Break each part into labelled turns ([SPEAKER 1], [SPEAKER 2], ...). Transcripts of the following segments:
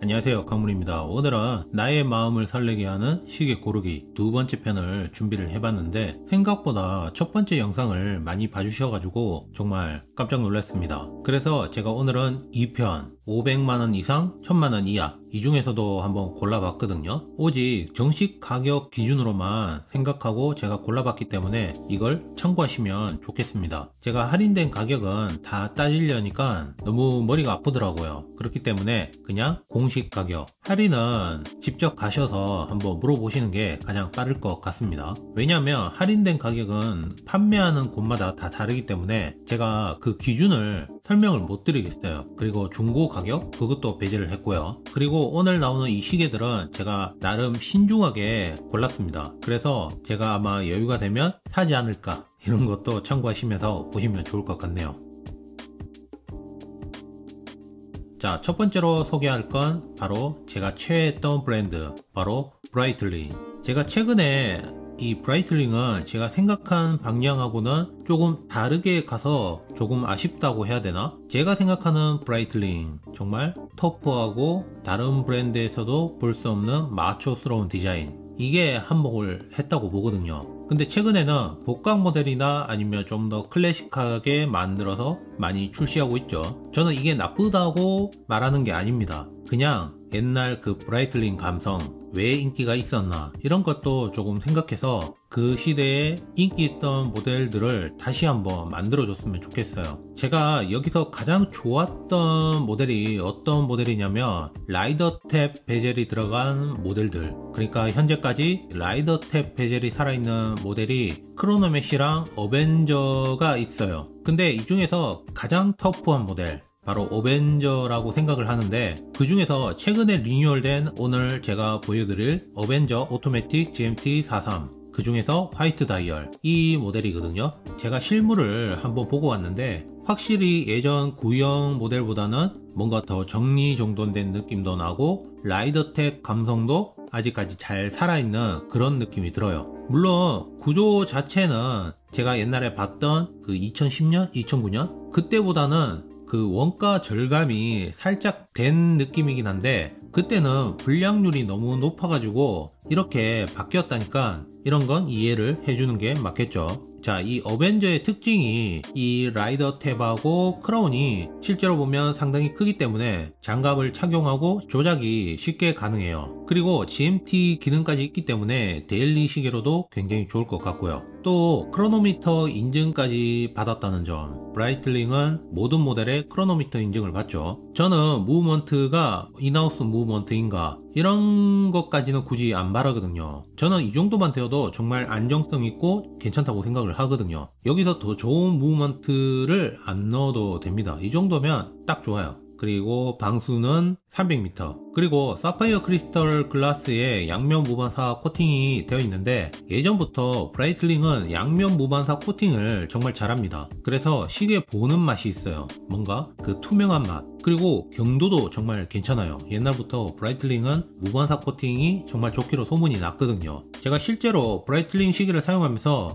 [SPEAKER 1] 안녕하세요, 강문입니다. 오늘은 나의 마음을 설레게 하는 시계 고르기 두 번째 편을 준비를 해봤는데 생각보다 첫 번째 영상을 많이 봐주셔가지고 정말 깜짝 놀랐습니다. 그래서 제가 오늘은 2편 500만원 이상 1000만원 이하 이 중에서도 한번 골라봤거든요. 오직 정식 가격 기준으로만 생각하고 제가 골라봤기 때문에 이걸 참고하시면 좋겠습니다. 제가 할인된 가격은 다 따지려니까 너무 머리가 아프더라고요. 그렇기 때문에 그냥 공식 가격, 할인은 직접 가셔서 한번 물어보시는 게 가장 빠를 것 같습니다. 왜냐하면 할인된 가격은 판매하는 곳마다 다 다르기 때문에 제가 그 기준을 설명을 못 드리겠어요. 그리고 중고 가격 그것도 배제를 했고요. 그리고 오늘 나오는 이 시계들은 제가 나름 신중하게 골랐습니다. 그래서 제가 아마 여유가 되면 사지 않을까 이런 것도 참고하시면서 보시면 좋을 것 같네요. 자, 첫 번째로 소개할 건 바로 제가 최애했던 브랜드, 바로 브라이틀링. 제가 최근에 이 브라이틀링은 제가 생각한 방향하고는 조금 다르게 가서 조금 아쉽다고 해야 되나? 제가 생각하는 브라이틀링 정말 터프하고 다른 브랜드에서도 볼 수 없는 마초스러운 디자인, 이게 한몫을 했다고 보거든요. 근데 최근에는 복각 모델이나 아니면 좀 더 클래식하게 만들어서 많이 출시하고 있죠. 저는 이게 나쁘다고 말하는 게 아닙니다. 그냥 옛날 그 브라이틀링 감성, 왜 인기가 있었나 이런 것도 조금 생각해서 그 시대에 인기 있던 모델들을 다시 한번 만들어 줬으면 좋겠어요. 제가 여기서 가장 좋았던 모델이 어떤 모델이냐면 라이더 탭 베젤이 들어간 모델들, 그러니까 현재까지 라이더 탭 베젤이 살아있는 모델이 크로노메시랑 어벤져가 있어요. 근데 이 중에서 가장 터프한 모델 바로 어벤져라고 생각을 하는데, 그 중에서 최근에 리뉴얼된 오늘 제가 보여드릴 어벤져 오토매틱 GMT43, 그 중에서 화이트 다이얼 이 모델이거든요. 제가 실물을 한번 보고 왔는데 확실히 예전 구형 모델보다는 뭔가 더 정리정돈된 느낌도 나고 라이더텍 감성도 아직까지 잘 살아있는 그런 느낌이 들어요. 물론 구조 자체는 제가 옛날에 봤던 그 2010년, 2009년 그때보다는 그 원가 절감이 살짝 된 느낌이긴 한데, 그때는 불량률이 너무 높아가지고 이렇게 바뀌었다니까 이런 건 이해를 해주는 게 맞겠죠. 자, 이 어벤져의 특징이 이 라이더 탭하고 크라운이 실제로 보면 상당히 크기 때문에 장갑을 착용하고 조작이 쉽게 가능해요. 그리고 GMT 기능까지 있기 때문에 데일리 시계로도 굉장히 좋을 것 같고요. 또 크로노미터 인증까지 받았다는 점, 브라이틀링은 모든 모델의 크로노미터 인증을 받죠. 저는 무브먼트가 인하우스 무브먼트인가 이런 것까지는 굳이 안 바라거든요. 저는 이 정도만 되어도 정말 안정성 있고 괜찮다고 생각을 하거든요. 여기서 더 좋은 무브먼트를 안 넣어도 됩니다. 이 정도면 딱 좋아요. 그리고 방수는 300m, 그리고 사파이어 크리스털 글라스에 양면 무반사 코팅이 되어 있는데 예전부터 브라이틀링은 양면 무반사 코팅을 정말 잘합니다. 그래서 시계 보는 맛이 있어요. 뭔가 그 투명한 맛, 그리고 경도도 정말 괜찮아요. 옛날부터 브라이틀링은 무반사 코팅이 정말 좋기로 소문이 났거든요. 제가 실제로 브라이틀링 시계를 사용하면서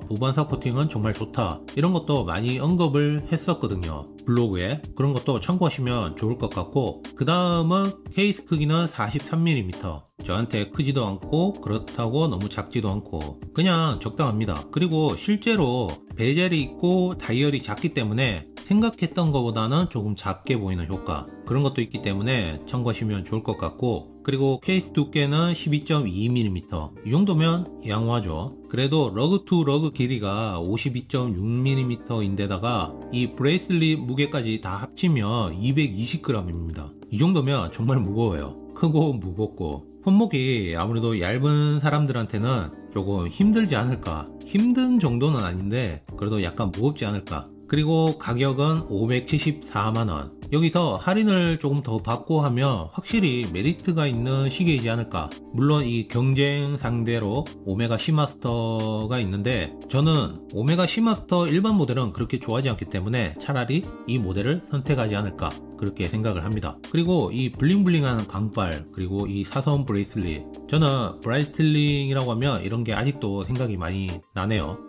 [SPEAKER 1] 무반사 코팅은 정말 좋다 이런 것도 많이 언급을 했었거든요. 블로그에. 그런 것도 참고하시면 좋을 것 같고, 그 다음은 케이스 크기는 43mm, 저한테 크지도 않고 그렇다고 너무 작지도 않고 그냥 적당합니다. 그리고 실제로 베젤이 있고 다이얼이 작기 때문에 생각했던 것보다는 조금 작게 보이는 효과, 그런 것도 있기 때문에 참고하시면 좋을 것 같고, 그리고 케이스 두께는 12.2mm, 이 정도면 양호하죠. 그래도 러그 투 러그 길이가 52.6mm 인데다가 이 브레이슬릿 무게까지 다 합치면 220g입니다. 이 정도면 정말 무거워요. 크고 무겁고 손목이 아무래도 얇은 사람들한테는 조금 힘들지 않을까, 힘든 정도는 아닌데 그래도 약간 무겁지 않을까. 그리고 가격은 574만원. 여기서 할인을 조금 더 받고 하면 확실히 메리트가 있는 시계이지 않을까. 물론 이 경쟁 상대로 오메가 시마스터가 있는데 저는 오메가 시마스터 일반 모델은 그렇게 좋아하지 않기 때문에 차라리 이 모델을 선택하지 않을까 그렇게 생각을 합니다. 그리고 이 블링블링한 강발, 그리고 이 사선 브레이슬릿, 저는 브라이틀링이라고 하면 이런 게 아직도 생각이 많이 나네요.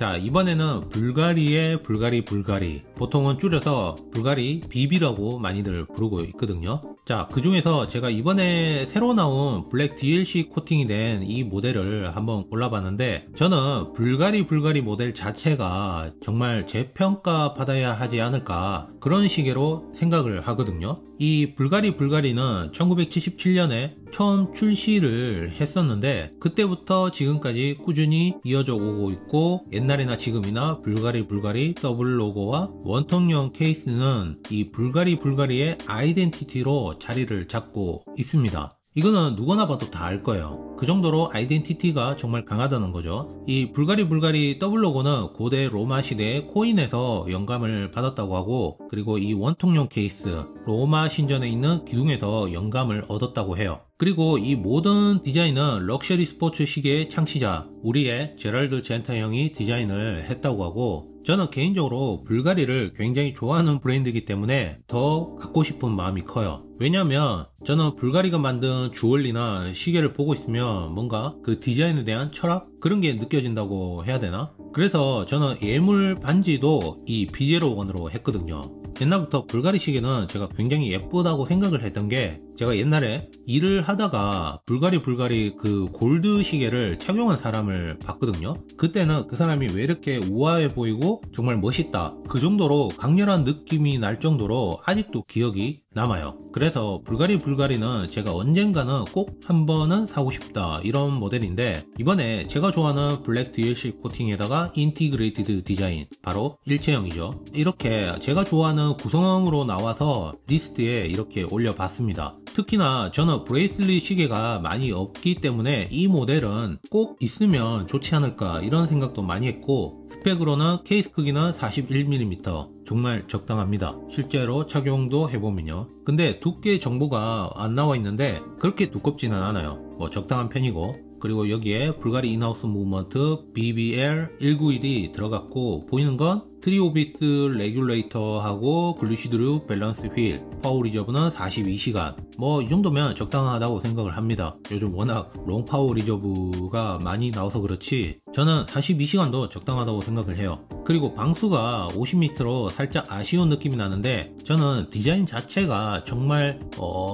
[SPEAKER 1] 자, 이번에는 불가리의 불가리, 보통은 줄여서 불가리 BB라고 많이들 부르고 있거든요. 자, 그 중에서 제가 이번에 새로 나온 블랙 DLC 코팅이 된 이 모델을 한번 골라봤는데, 저는 불가리 모델 자체가 정말 재평가 받아야 하지 않을까, 그런 식으로 생각을 하거든요. 이 불가리는 1977년에 처음 출시를 했었는데, 그때부터 지금까지 꾸준히 이어져 오고 있고, 옛날이나 지금이나 불가리 더블 로고와 원통형 케이스는 이 불가리의 아이덴티티로 자리를 잡고 있습니다. 이거는 누구나 봐도 다 알 거예요. 그 정도로 아이덴티티가 정말 강하다는 거죠. 이 불가리 더블 로고는 고대 로마 시대의 코인에서 영감을 받았다고 하고, 그리고 이 원통형 케이스, 로마 신전에 있는 기둥에서 영감을 얻었다고 해요. 그리고 이 모든 디자인은 럭셔리 스포츠 시계의 창시자 우리의 제럴드 젠타 형이 디자인을 했다고 하고, 저는 개인적으로 불가리를 굉장히 좋아하는 브랜드이기 때문에 더 갖고 싶은 마음이 커요. 왜냐면 저는 불가리가 만든 주얼리나 시계를 보고 있으면 뭔가 그 디자인에 대한 철학? 그런 게 느껴진다고 해야 되나? 그래서 저는 예물 반지도 이 B01으로 했거든요. 옛날부터 불가리 시계는 제가 굉장히 예쁘다고 생각을 했던 게, 제가 옛날에 일을 하다가 불가리 그 골드 시계를 착용한 사람을 봤거든요. 그때는 그 사람이 왜 이렇게 우아해 보이고 정말 멋있다, 그 정도로 강렬한 느낌이 날 정도로 아직도 기억이 남아요. 그래서 불가리는 제가 언젠가는 꼭 한 번은 사고 싶다, 이런 모델인데, 이번에 제가 좋아하는 블랙 DLC 코팅에다가 인티그레이티드 디자인, 바로 일체형이죠. 이렇게 제가 좋아하는 구성으로 나와서 리스트에 이렇게 올려봤습니다. 특히나 저는 브레이슬릿 시계가 많이 없기 때문에 이 모델은 꼭 있으면 좋지 않을까, 이런 생각도 많이 했고, 스펙으로는 케이스 크기는 41mm, 정말 적당합니다. 실제로 착용도 해보면요. 근데 두께 정보가 안 나와 있는데 그렇게 두껍지는 않아요. 뭐 적당한 편이고, 그리고 여기에 불가리 인하우스 무브먼트 BBL191이 들어갔고, 보이는 건 트리오비스 레귤레이터하고 글루시드류 밸런스 휠, 파워 리저브는 42시간, 뭐 이 정도면 적당하다고 생각을 합니다. 요즘 워낙 롱 파워 리저브가 많이 나와서 그렇지 저는 42시간도 적당하다고 생각을 해요. 그리고 방수가 50m로 살짝 아쉬운 느낌이 나는데, 저는 디자인 자체가 정말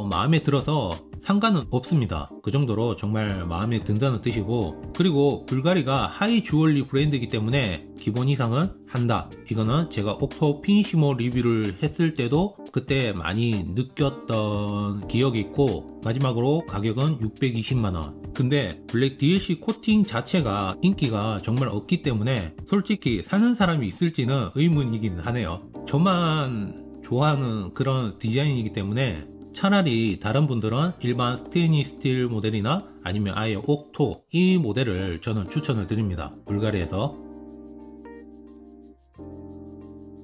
[SPEAKER 1] 마음에 들어서 상관은 없습니다. 그 정도로 정말 마음에 든다는 뜻이고, 그리고 불가리가 하이 주얼리 브랜드이기 때문에 기본 이상은 한다. 이거는 제가 옥토 피니시모 리뷰를 했을 때도 그때 많이 느꼈던 기억이 있고, 마지막으로 가격은 620만원. 근데 블랙 DLC 코팅 자체가 인기가 정말 없기 때문에 솔직히 사는 사람이 있을지는 의문이긴 하네요. 저만 좋아하는 그런 디자인이기 때문에 차라리 다른 분들은 일반 스테인리스 스틸 모델이나 아니면 아예 옥토, 이 모델을 저는 추천을 드립니다. 불가리에서.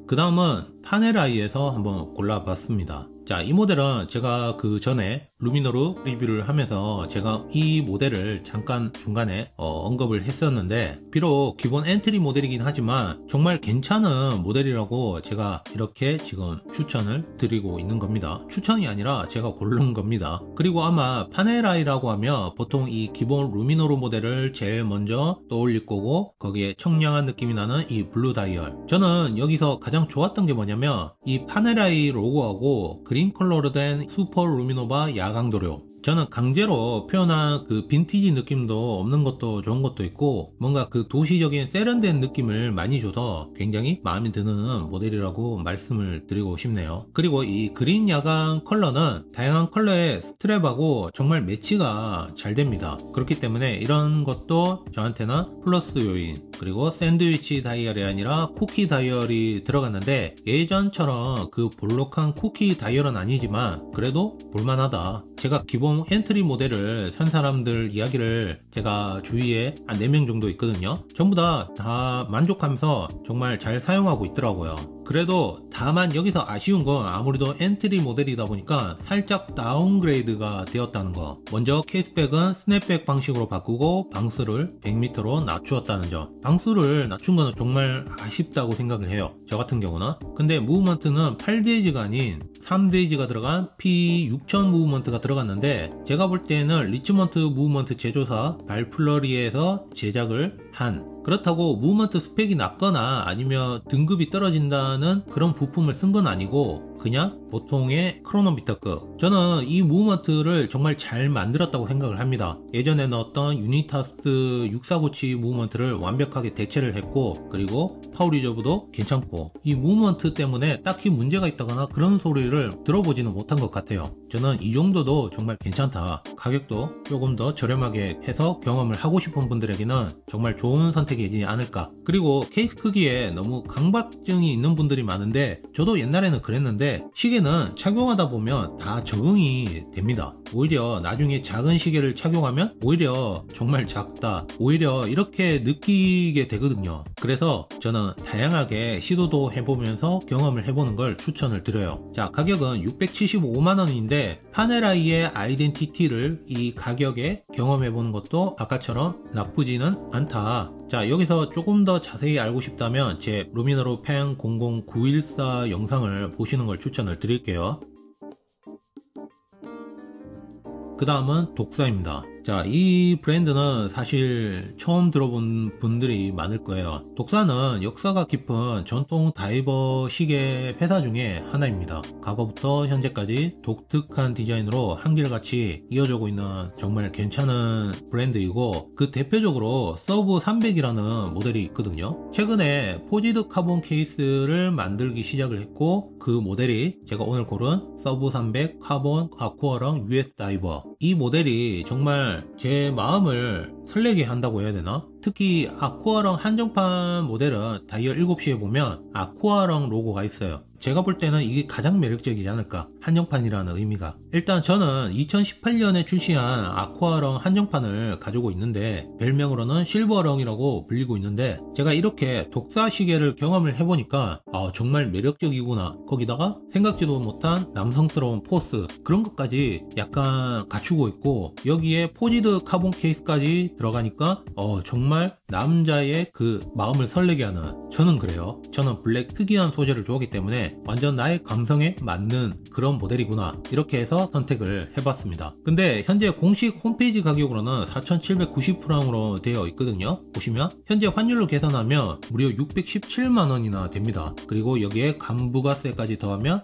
[SPEAKER 1] 그 다음은 파넬아이에서 한번 골라봤습니다. 자, 이 모델은 제가 그 전에 루미노르 리뷰를 하면서 제가 이 모델을 잠깐 중간에 언급을 했었는데, 비록 기본 엔트리 모델이긴 하지만 정말 괜찮은 모델이라고 제가 이렇게 지금 추천을 드리고 있는 겁니다. 추천이 아니라 제가 고른 겁니다. 그리고 아마 파넬아이라고 하면 보통 이 기본 루미노르 모델을 제일 먼저 떠올릴 거고, 거기에 청량한 느낌이 나는 이 블루 다이얼, 저는 여기서 가장 좋았던 게 뭐냐면 이 파넬아이 로고하고 그린 컬러로 된 슈퍼 루미노바 야광도료, 저는 강제로 표현한 그 빈티지 느낌도 없는 것도 좋은 것도 있고, 뭔가 그 도시적인 세련된 느낌을 많이 줘서 굉장히 마음에 드는 모델이라고 말씀을 드리고 싶네요. 그리고 이 그린 야광 컬러는 다양한 컬러의 스트랩하고 정말 매치가 잘 됩니다. 그렇기 때문에 이런 것도 저한테는 플러스 요인. 그리고 샌드위치 다이얼이 아니라 쿠키 다이얼이 들어갔는데, 예전처럼 그 볼록한 쿠키 다이얼은 아니지만 그래도 볼만하다. 제가 기본 엔트리 모델을 산 사람들 이야기를 제가 주위에 한 4명 정도 있거든요. 전부 다 만족하면서 정말 잘 사용하고 있더라고요. 그래도 다만 여기서 아쉬운 건 아무래도 엔트리 모델이다 보니까 살짝 다운그레이드가 되었다는 거. 먼저 케이스백은 스냅백 방식으로 바꾸고 방수를 100m로 낮추었다는 점. 방수를 낮춘 거는 정말 아쉽다고 생각을 해요, 저 같은 경우는. 근데 무브먼트는 8데이지가 아닌 3데이지가 들어간 P6000 무브먼트가 들어갔는데, 제가 볼 때는 리치먼트 무브먼트 제조사 발플러리에서 제작을 한 그렇다고 무브먼트 스펙이 낮거나 아니면 등급이 떨어진다는 그런 부품을 쓴 건 아니고 그냥 보통의 크로노미터급. 저는 이 무브먼트를 정말 잘 만들었다고 생각을 합니다. 예전에 넣었던 유니타스 6497 무브먼트를 완벽하게 대체를 했고, 그리고 파워리저브도 괜찮고, 이 무브먼트 때문에 딱히 문제가 있다거나 그런 소리를 들어보지는 못한 것 같아요. 저는 이 정도도 정말 괜찮다, 가격도 조금 더 저렴하게 해서 경험을 하고 싶은 분들에게는 정말 좋은 선택이지 않을까. 그리고 케이스 크기에 너무 강박증이 있는 분들이 많은데, 저도 옛날에는 그랬는데 시계는 착용하다 보면 다 적응이 됩니다. 오히려 나중에 작은 시계를 착용하면 오히려 정말 작다, 오히려 이렇게 느끼게 되거든요. 그래서 저는 다양하게 시도도 해보면서 경험을 해보는 걸 추천을 드려요. 자, 가격은 675만원인데 파네라이의 아이덴티티를 이 가격에 경험해보는 것도 아까처럼 나쁘지는 않다. 자, 여기서 조금 더 자세히 알고 싶다면 제 루미너로 펜 00914 영상을 보시는 걸 추천을 드릴게요. 그 다음은 독사입니다. 자, 이 브랜드는 사실 처음 들어본 분들이 많을 거예요. 독사는 역사가 깊은 전통 다이버 시계 회사 중에 하나입니다. 과거부터 현재까지 독특한 디자인으로 한결같이 이어지고 있는 정말 괜찮은 브랜드이고, 그 대표적으로 서브 300이라는 모델이 있거든요. 최근에 포지드 카본 케이스를 만들기 시작을 했고, 그 모델이 제가 오늘 고른 서브 300 카본 아쿠아랑 US 다이버, 이 모델이 정말 제 마음을 설레게 한다고 해야 되나? 특히 아쿠아랑 한정판 모델은 다이얼 7시에 보면 아쿠아랑 로고가 있어요. 제가 볼 때는 이게 가장 매력적이지 않을까, 한정판이라는 의미가. 일단 저는 2018년에 출시한 아쿠아랑 한정판을 가지고 있는데 별명으로는 실버랑이라고 불리고 있는데, 제가 이렇게 독사 시계를 경험을 해보니까 정말 매력적이구나. 거기다가 생각지도 못한 남성스러운 포스, 그런 것까지 약간 갖추고 있고, 여기에 포지드 카본 케이스까지 들어가니까 정말 남자의 그 마음을 설레게 하는, 저는 그래요. 저는 블랙 특이한 소재를 좋아하기 때문에 완전 나의 감성에 맞는 그런 모델이구나, 이렇게 해서 선택을 해봤습니다. 근데 현재 공식 홈페이지 가격으로는 4,790프랑으로 되어 있거든요. 보시면 현재 환율로 계산하면 무려 617만원이나 됩니다. 그리고 여기에 간부가세까지 더하면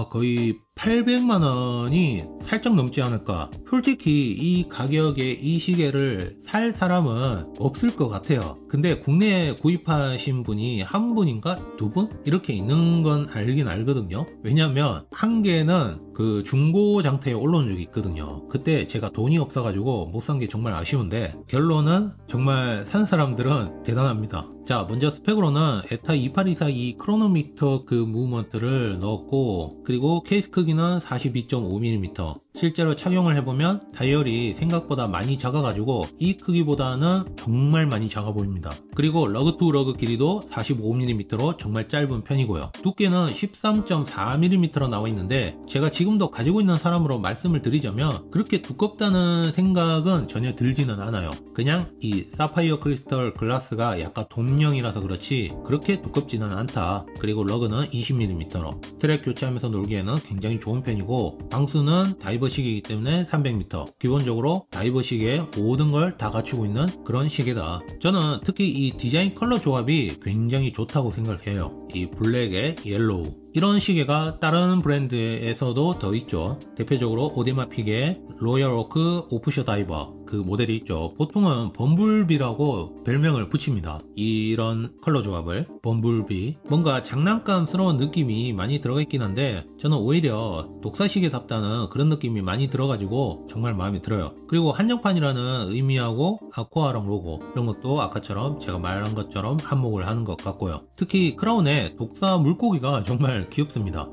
[SPEAKER 1] 거의 800만원이 살짝 넘지 않을까. 솔직히 이 가격에 이 시계를 살 사람은 없을 것 같아요. 근데 국내에 구입하신 분이 한 분인가 두 분? 이렇게 있는 건 알긴 알거든요. 왜냐면 한 개는 그 중고 장터에 올라온 적이 있거든요. 그때 제가 돈이 없어가지고 못 산 게 정말 아쉬운데, 결론은 정말 산 사람들은 대단합니다. 자, 먼저 스펙으로는 에타 28242 크로노미터 그 무브먼트를 넣었고, 그리고 케이스 크기는 42.5mm. 실제로 착용을 해보면 다이얼이 생각보다 많이 작아가지고 이 크기보다는 정말 많이 작아 보입니다. 그리고 러그 투 러그 길이도 45mm로 정말 짧은 편이고요. 두께는 13.4mm로 나와 있는데, 제가 지금도 가지고 있는 사람으로 말씀을 드리자면 그렇게 두껍다는 생각은 전혀 들지는 않아요. 그냥 이 사파이어 크리스털 글라스가 약간 돔형이라서 그렇지 그렇게 두껍지는 않다. 그리고 러그는 20mm로 트랙 교체하면서 놀기에는 굉장히 좋은 편이고, 방수는 다이버 시계이기 때문에 300m. 기본적으로 다이버 시계에 모든 걸 다 갖추고 있는 그런 시계다. 저는 특히 이 디자인 컬러 조합이 굉장히 좋다고 생각해요. 이 블랙에 옐로우, 이런 시계가 다른 브랜드에서도 더 있죠. 대표적으로 오데마픽의 로얄오크 오프셔 다이버, 그 모델이 있죠. 보통은 범블비라고 별명을 붙입니다. 이런 컬러 조합을 범블비. 뭔가 장난감스러운 느낌이 많이 들어가 있긴 한데, 저는 오히려 독사시계답다는 그런 느낌이 많이 들어가지고 정말 마음에 들어요. 그리고 한정판이라는 의미하고 아쿠아랑 로고, 이런 것도 아까처럼 제가 말한 것처럼 한몫을 하는 것 같고요. 특히 크라운의 독사 물고기가 정말 귀엽습니다.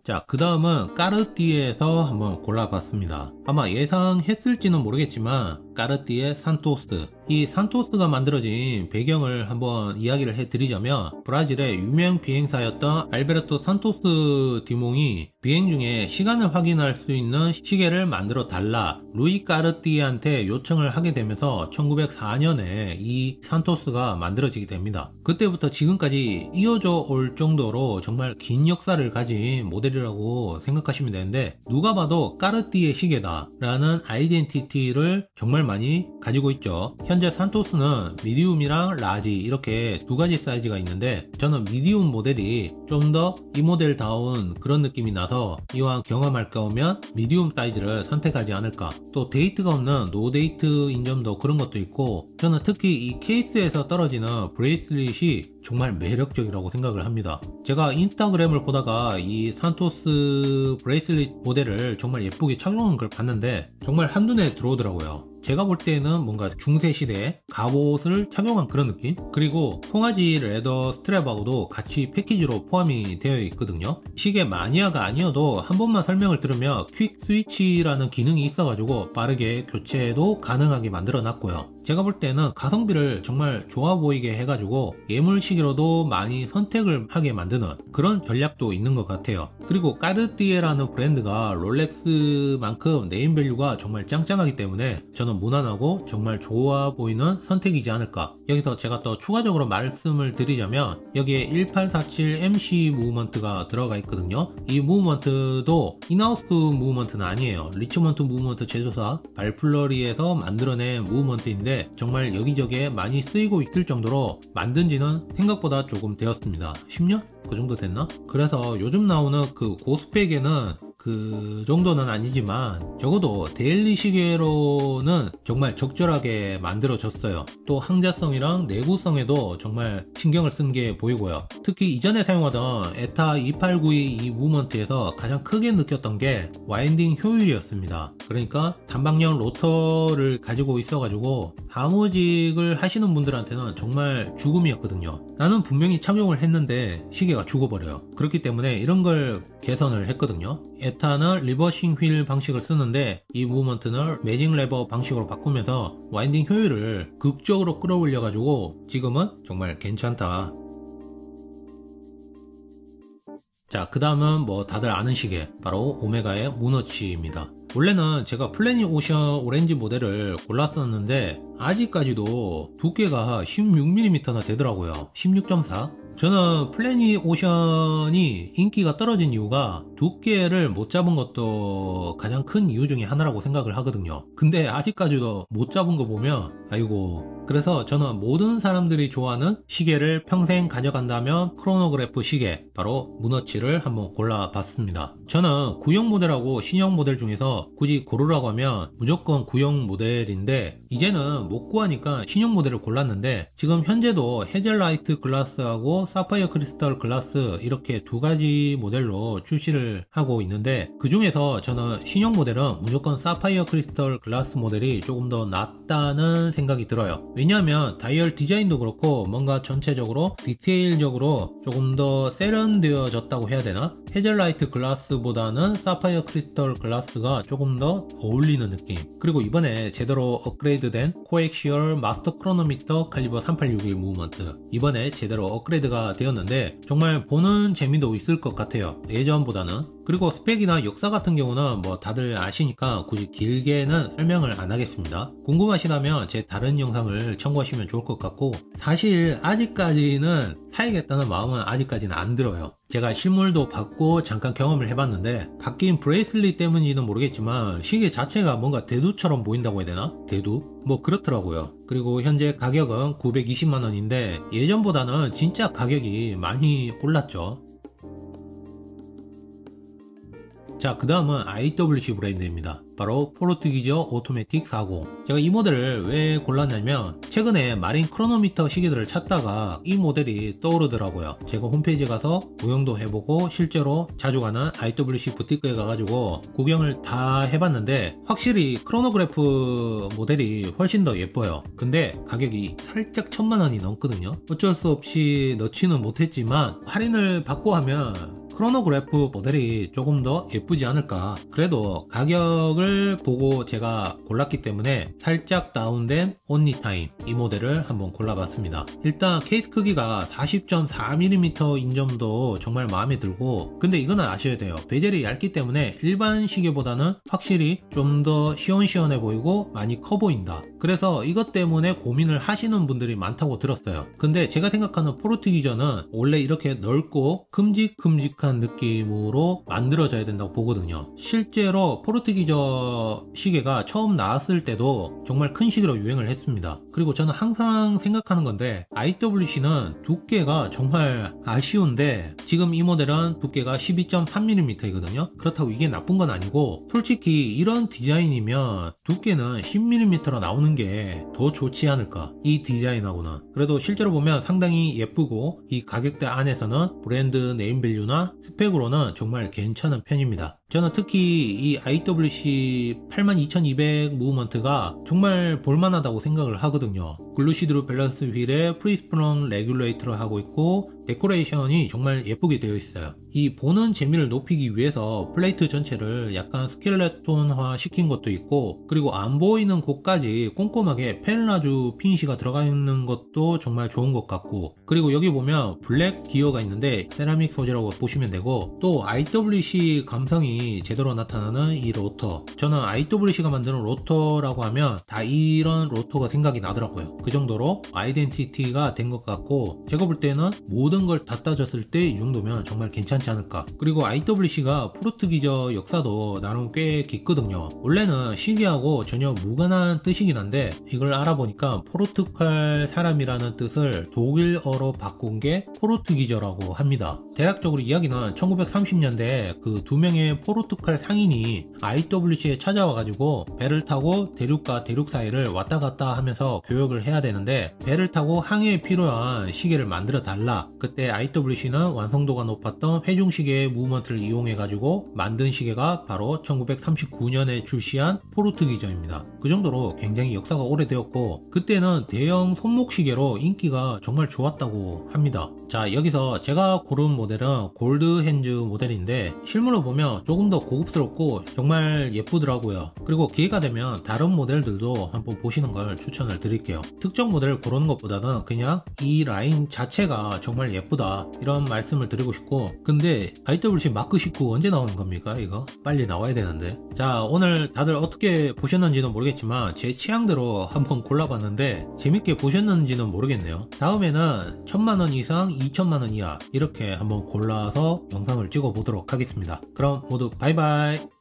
[SPEAKER 1] 자, 그 다음은 까르띠에에서 한번 골라봤습니다. 아마 예상했을지는 모르겠지만 까르띠에 산토스, 이 산토스가 만들어진 배경을 한번 이야기를 해드리자면, 브라질의 유명 비행사였던 알베르토 산토스 디몽이 비행 중에 시간을 확인할 수 있는 시계를 만들어 달라 루이 까르띠에한테 요청을 하게 되면서 1904년에 이 산토스가 만들어지게 됩니다. 그때부터 지금까지 이어져 올 정도로 정말 긴 역사를 가진 모델이라고 생각하시면 되는데, 누가 봐도 까르띠에 시계다 라는 아이덴티티를 정말 많이 가지고 있죠. 현재 산토스는 미디움이랑 라지 이렇게 두 가지 사이즈가 있는데 저는 미디움 모델이 좀 더 이 모델다운 그런 느낌이 나서 이왕 경험할 거면 미디움 사이즈를 선택하지 않을까. 또 데이트가 없는 노 데이트인 점도 그런 것도 있고, 저는 특히 이 케이스에서 떨어지는 브레이슬릿이 정말 매력적이라고 생각을 합니다. 제가 인스타그램을 보다가 이 산토스 브레이슬릿 모델을 정말 예쁘게 착용한 걸 봤는데 정말 한눈에 들어오더라고요. 제가 볼 때는 뭔가 중세 시대에 갑옷을 착용한 그런 느낌? 그리고 송아지 레더 스트랩하고도 같이 패키지로 포함이 되어 있거든요. 시계 마니아가 아니어도 한 번만 설명을 들으면 퀵 스위치라는 기능이 있어가지고 빠르게 교체도 가능하게 만들어 놨고요. 제가 볼 때는 가성비를 정말 좋아 보이게 해가지고 예물 시계로도 많이 선택을 하게 만드는 그런 전략도 있는 것 같아요. 그리고 까르띠에라는 브랜드가 롤렉스만큼 네임밸류가 정말 짱짱하기 때문에 저는 무난하고 정말 좋아 보이는 선택이지 않을까. 여기서 제가 또 추가적으로 말씀을 드리자면 여기에 1847MC 무브먼트가 들어가 있거든요. 이 무브먼트도 인하우스 무브먼트는 아니에요. 리치먼트 무브먼트 제조사 발플러리에서 만들어낸 무브먼트인데 정말 여기저기에 많이 쓰이고 있을 정도로 만든 지는 생각보다 조금 되었습니다. 10년? 그 정도 됐나? 그래서 요즘 나오는 그 고스펙에는 그 정도는 아니지만 적어도 데일리 시계로는 정말 적절하게 만들어졌어요. 또 항자성이랑 내구성에도 정말 신경을 쓴 게 보이고요. 특히 이전에 사용하던 에타 2892 이 무브먼트에서 가장 크게 느꼈던 게 와인딩 효율이었습니다. 그러니까 단방형 로터를 가지고 있어가지고 사무직을 하시는 분들한테는 정말 죽음이었거든요. 나는 분명히 착용을 했는데 시계가 죽어버려요. 그렇기 때문에 이런 걸 개선을 했거든요. 에타는 리버싱 휠 방식을 쓰는데 이 무브먼트는 매직 레버 방식으로 바꾸면서 와인딩 효율을 극적으로 끌어올려 가지고 지금은 정말 괜찮다. 자, 그 다음은 뭐 다들 아는 시계, 바로 오메가의 문워치입니다. 원래는 제가 플래닛 오션 오렌지 모델을 골랐었는데 아직까지도 두께가 16mm나 되더라고요. 16.4. 저는 플래닛 오션이 인기가 떨어진 이유가 두께를 못 잡은 것도 가장 큰 이유 중에 하나라고 생각을 하거든요. 근데 아직까지도 못 잡은 거 보면 아이고. 그래서 저는 모든 사람들이 좋아하는 시계를 평생 가져간다면 크로노그래프 시계, 바로 문워치를 한번 골라봤습니다. 저는 구형 모델하고 신형 모델 중에서 굳이 고르라고 하면 무조건 구형 모델인데 이제는 못 구하니까 신형 모델을 골랐는데 지금 현재도 헤젤라이트 글라스하고 사파이어 크리스탈 글라스 이렇게 두 가지 모델로 출시를 하고 있는데 그 중에서 저는 신형 모델은 무조건 사파이어 크리스탈 글라스 모델이 조금 더 낫다는 생각이 들어요. 왜냐하면 다이얼 디자인도 그렇고 뭔가 전체적으로 디테일적으로 조금 더 세련되어졌다고 해야 되나? 헤젤라이트 글라스보다는 사파이어 크리스탈 글라스가 조금 더 어울리는 느낌. 그리고 이번에 제대로 업그레이드된 코엑시얼 마스터 크로노미터 칼리버 3861 무브먼트, 이번에 제대로 업그레이드가 되었는데 정말 보는 재미도 있을 것 같아요. 예전보다는. 그리고 스펙이나 역사 같은 경우는 뭐 다들 아시니까 굳이 길게는 설명을 안 하겠습니다. 궁금하시다면 제 다른 영상을 참고하시면 좋을 것 같고, 사실 아직까지는 사야겠다는 마음은 아직까지는 안 들어요. 제가 실물도 받고 잠깐 경험을 해봤는데 바뀐 브레이슬릿 때문인지는 모르겠지만 시계 자체가 뭔가 대두처럼 보인다고 해야 되나? 대두? 뭐 그렇더라고요. 그리고 현재 가격은 920만원인데 예전보다는 진짜 가격이 많이 올랐죠. 자, 그 다음은 IWC 브랜드입니다. 바로 포르투기저 오토매틱 40. 제가 이 모델을 왜 골랐냐면 최근에 마린 크로노미터 시계들을 찾다가 이 모델이 떠오르더라고요. 제가 홈페이지에 가서 구경도 해보고 실제로 자주 가는 IWC 부티크에 가가지고 구경을 다 해봤는데 확실히 크로노그래프 모델이 훨씬 더 예뻐요. 근데 가격이 살짝 1000만원이 넘거든요. 어쩔 수 없이 넣지는 못했지만 할인을 받고 하면 크로노그래프 모델이 조금 더 예쁘지 않을까. 그래도 가격을 보고 제가 골랐기 때문에 살짝 다운된 온리타임 이 모델을 한번 골라봤습니다. 일단 케이스 크기가 40.4mm인 점도 정말 마음에 들고, 근데 이거는 아셔야 돼요. 베젤이 얇기 때문에 일반 시계보다는 확실히 좀 더 시원시원해 보이고 많이 커 보인다. 그래서 이것 때문에 고민을 하시는 분들이 많다고 들었어요. 근데 제가 생각하는 포르투기저는 원래 이렇게 넓고 큼직큼직한 듯한 느낌으로 만들어져야 된다고 보거든요. 실제로 포르투기저 시계가 처음 나왔을 때도 정말 큰 시계로 유행을 했습니다. 그리고 저는 항상 생각하는 건데 IWC는 두께가 정말 아쉬운데 지금 이 모델은 두께가 12.3mm이거든요. 그렇다고 이게 나쁜 건 아니고 솔직히 이런 디자인이면 두께는 10mm로 나오는 게 더 좋지 않을까, 이 디자인하고는. 그래도 실제로 보면 상당히 예쁘고 이 가격대 안에서는 브랜드 네임밸류나 스펙으로는 정말 괜찮은 편입니다. 저는 특히 이 IWC 82,200 무브먼트가 정말 볼만하다고 생각을 하거든요. 글루시드루 밸런스 휠에 프리스프렁 레귤레이터를 하고 있고 데코레이션이 정말 예쁘게 되어 있어요. 이 보는 재미를 높이기 위해서 플레이트 전체를 약간 스켈레톤화 시킨 것도 있고, 그리고 안 보이는 곳까지 꼼꼼하게 펠라주 피니시가 들어가 있는 것도 정말 좋은 것 같고, 그리고 여기 보면 블랙 기어가 있는데 세라믹 소재라고 보시면 되고, 또 IWC 감성이 제대로 나타나는 이 로터, 저는 IWC가 만드는 로터라고 하면 다 이런 로터가 생각이 나더라고요. 그 정도로 아이덴티티가 된 것 같고, 제가 볼 때는 모든 걸 다 따졌을 때 이 정도면 정말 괜찮지 않을까. 그리고 IWC가 포르투기저 역사도 나름 꽤 깊거든요. 원래는 시계하고 전혀 무관한 뜻이긴 한데 이걸 알아보니까 포르투갈 사람이라는 뜻을 독일어로 바꾼 게 포르투기저라고 합니다. 대략적으로 이야기는 1930년대에 그 두 명의 포르투갈 상인이 IWC에 찾아와가지고 배를 타고 대륙과 대륙 사이를 왔다 갔다 하면서 교역을 해야 되는데 배를 타고 항해에 필요한 시계를 만들어 달라. 그때 IWC는 완성도가 높았던 회중시계의 무브먼트를 이용해가지고 만든 시계가 바로 1939년에 출시한 포르투기저입니다. 그 정도로 굉장히 역사가 오래되었고 그때는 대형 손목시계로 인기가 정말 좋았다고 합니다. 자, 여기서 제가 고른 모델은 골드 핸즈 모델인데 실물로 보면 조금 더 고급스럽고 정말 예쁘더라고요. 그리고 기회가 되면 다른 모델들도 한번 보시는 걸 추천을 드릴게요. 특정 모델을 고르는 것보다는 그냥 이 라인 자체가 정말 예쁘다 이런 말씀을 드리고 싶고, 근데 IWC 마크 19 언제 나오는 겁니까? 이거 빨리 나와야 되는데. 자, 오늘 다들 어떻게 보셨는지는 모르겠지만 제 취향대로 한번 골라봤는데 재밌게 보셨는지는 모르겠네요. 다음에는 1000만원 이상 2000만원 이하 이렇게 한번 골라서 영상을 찍어 보도록 하겠습니다. 그럼 모두 바이바이.